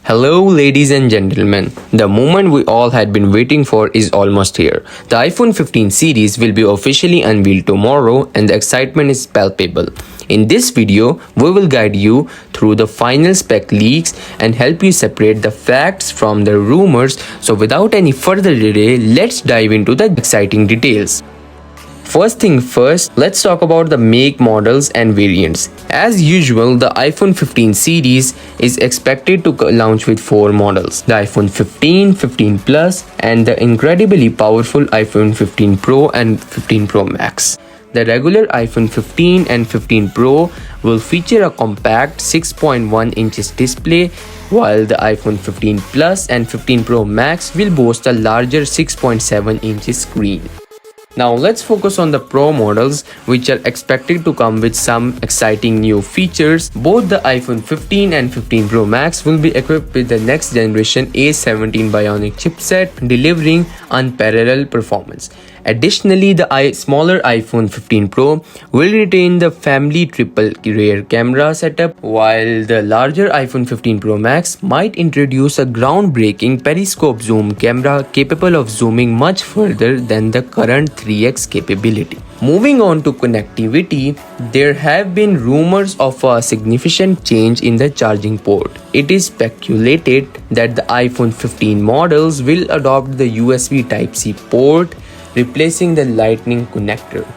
Hello, ladies and gentlemen. The moment we all had been waiting for is almost here. The iPhone 15 series will be officially unveiled tomorrow, and the excitement is palpable. In this video, we will guide you through the final spec leaks and help you separate the facts from the rumors. So without any further delay, let's dive into the exciting details. First thing first, let's talk about the make, models and variants. As usual, the iPhone 15 series is expected to launch with 4 models: the iPhone 15, 15 Plus and the incredibly powerful iPhone 15 Pro and 15 Pro Max. The regular iPhone 15 and 15 Pro will feature a compact 6.1 inches display, while the iPhone 15 Plus and 15 Pro Max will boast a larger 6.7 inches screen. Now let's focus on the Pro models, which are expected to come with some exciting new features. Both the iPhone 15 and 15 Pro Max will be equipped with the next generation A17 Bionic chipset, delivering unparalleled performance. Additionally, the smaller iPhone 15 Pro will retain the family triple rear camera setup, while the larger iPhone 15 Pro Max might introduce a groundbreaking periscope zoom camera capable of zooming much further than the current 3x capability. Moving on to connectivity, there have been rumors of a significant change in the charging port. It is speculated that the iPhone 15 models will adopt the USB Type-C port, replacing the Lightning connector.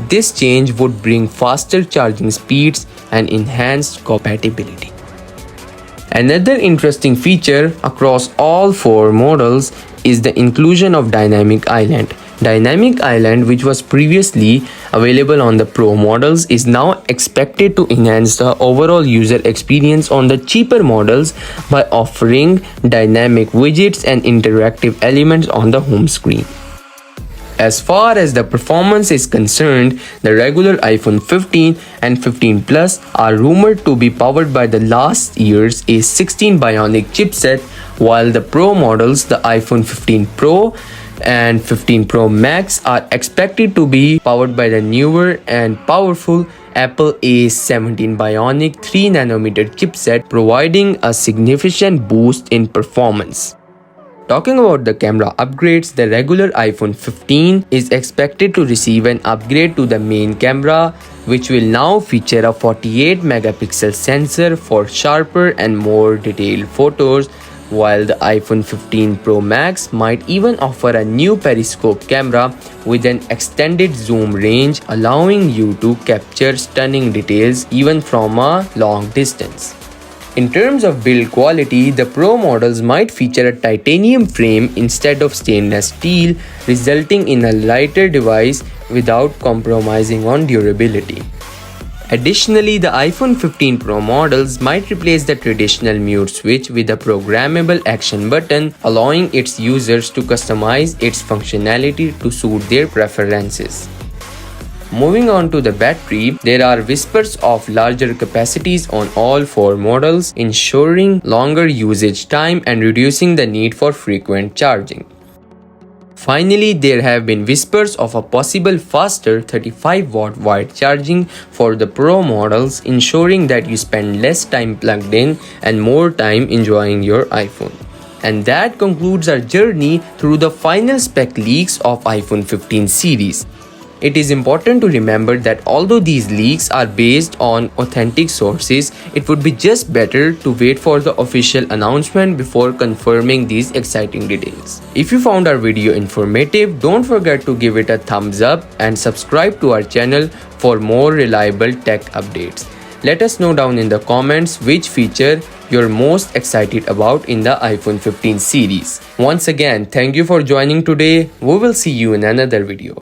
This change would bring faster charging speeds and enhanced compatibility. Another interesting feature across all 4 models is the inclusion of Dynamic Island. Dynamic Island, which was previously available on the Pro models, is now expected to enhance the overall user experience on the cheaper models by offering dynamic widgets and interactive elements on the home screen. As far as the performance is concerned, the regular iPhone 15 and 15 Plus are rumored to be powered by the last year's A17 Bionic chipset, while the Pro models, the iPhone 15 Pro and 15 Pro Max, are expected to be powered by the newer and powerful Apple A17 Bionic 3nm chipset, providing a significant boost in performance. Talking about the camera upgrades, the regular iPhone 15 is expected to receive an upgrade to the main camera, which will now feature a 48 megapixel sensor for sharper and more detailed photos, while the iPhone 15 Pro Max might even offer a new periscope camera with an extended zoom range, allowing you to capture stunning details even from a long distance. In terms of build quality, the Pro models might feature a titanium frame instead of stainless steel, resulting in a lighter device without compromising on durability. Additionally, the iPhone 15 Pro models might replace the traditional mute switch with a programmable action button, allowing its users to customize its functionality to suit their preferences. Moving on to the battery, there are whispers of larger capacities on all 4 models, ensuring longer usage time and reducing the need for frequent charging. Finally, there have been whispers of a possible faster 35-watt wide charging for the Pro models, ensuring that you spend less time plugged in and more time enjoying your iPhone. And that concludes our journey through the final spec leaks of iPhone 15 series. It is important to remember that although these leaks are based on authentic sources, it would be just better to wait for the official announcement before confirming these exciting details. If you found our video informative, don't forget to give it a thumbs up and subscribe to our channel for more reliable tech updates. Let us know down in the comments which feature you're most excited about in the iPhone 15 series. Once again, thank you for joining today. We will see you in another video.